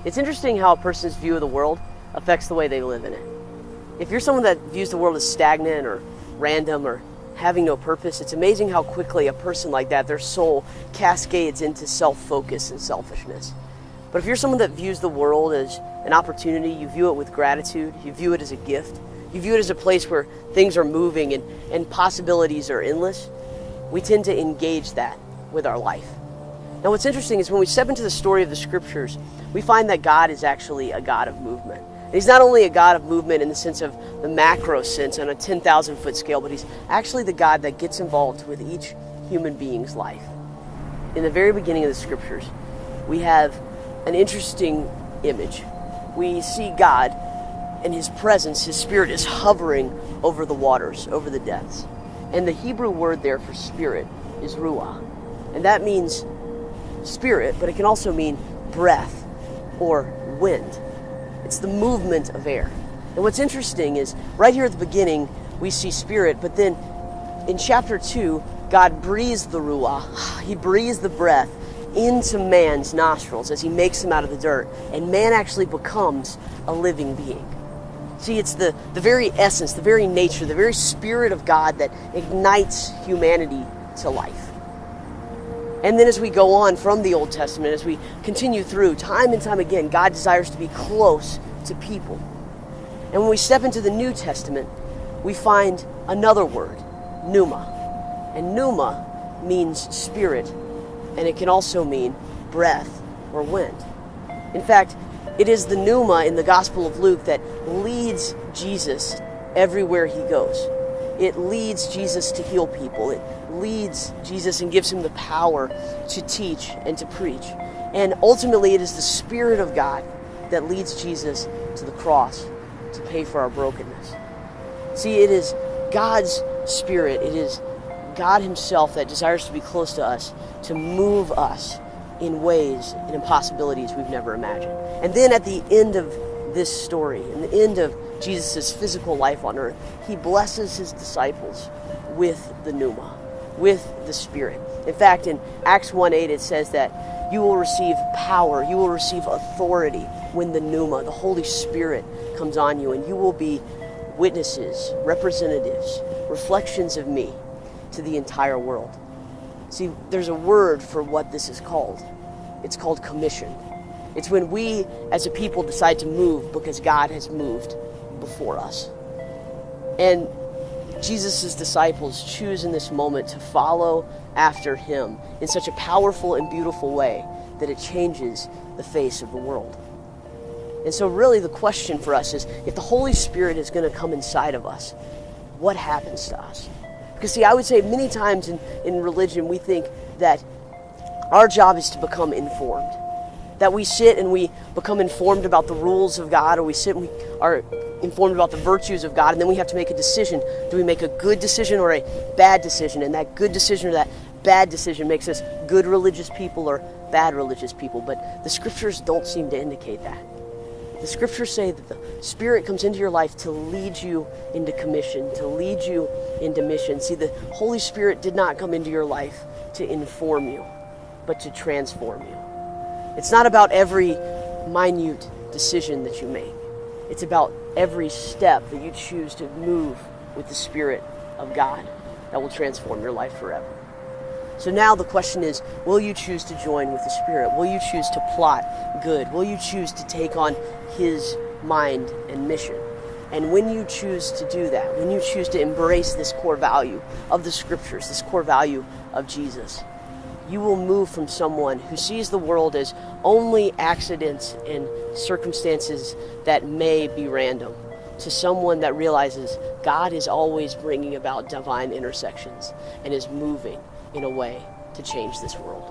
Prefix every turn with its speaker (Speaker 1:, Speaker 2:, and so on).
Speaker 1: It's interesting how a person's view of the world affects the way they live in it. If you're someone that views the world as stagnant or random or having no purpose, it's amazing how quickly a person like that, their soul cascades into self-focus and selfishness. But if you're someone that views the world as an opportunity, you view it with gratitude, you view it as a gift, you view it as a place where things are moving and possibilities are endless, we tend to engage that with our life. Now what's interesting is when we step into the story of the scriptures, we find that God is actually a God of movement. And he's not only a God of movement in the sense of the macro sense on a 10,000 foot scale, but he's actually the God that gets involved with each human being's life. In the very beginning of the scriptures, we have an interesting image. We see God and his presence, his spirit is hovering over the waters, over the depths. And the Hebrew word there for spirit is ruah. And that means spirit, but it can also mean breath or wind. It's the movement of air. And what's interesting is right here at the beginning, we see spirit, but then in chapter 2, God breathes the ruah. He breathes the breath into man's nostrils as he makes him out of the dirt. And man actually becomes a living being. See, it's the very essence, the very nature, the very spirit of God that ignites humanity to life. And then as we go on from the Old Testament, as we continue through, time and time again, God desires to be close to people. And when we step into the New Testament, we find another word, pneuma. And pneuma means spirit, and it can also mean breath or wind. In fact, it is the pneuma in the Gospel of Luke that leads Jesus everywhere he goes. It leads Jesus to heal people. It leads Jesus and gives him the power to teach and to preach. And ultimately, it is the Spirit of God that leads Jesus to the cross to pay for our brokenness. See, it is God's Spirit, it is God himself that desires to be close to us, to move us in ways and impossibilities we've never imagined. And then at the end of this story, in the end of Jesus' physical life on earth, he blesses his disciples with the pneuma, with the Spirit. In fact, in Acts 1:8, it says that you will receive power, you will receive authority when the pneuma, the Holy Spirit, comes on you, and you will be witnesses, representatives, reflections of me to the entire world. See, there's a word for what this is called. It's called commission. It's when we as a people decide to move because God has moved before us. And Jesus' disciples choose in this moment to follow after him in such a powerful and beautiful way that it changes the face of the world. And so really the question for us is, if the Holy Spirit is going to come inside of us, what happens to us? Because see, I would say many times in religion, we think that our job is to become informed. That we sit and we become informed about the rules of God, or we sit and we are informed about the virtues of God, and then we have to make a decision. Do we make a good decision or a bad decision? And that good decision or that bad decision makes us good religious people or bad religious people. But the scriptures don't seem to indicate that. The scriptures say that the Spirit comes into your life to lead you into commission, to lead you into mission. See, the Holy Spirit did not come into your life to inform you, but to transform you. It's not about every minute decision that you make. It's about every step that you choose to move with the Spirit of God that will transform your life forever. So now the question is, will you choose to join with the Spirit? Will you choose to plot good? Will you choose to take on his mind and mission? And when you choose to do that, when you choose to embrace this core value of the scriptures, this core value of Jesus, you will move from someone who sees the world as only accidents and circumstances that may be random to someone that realizes God is always bringing about divine intersections and is moving in a way to change this world.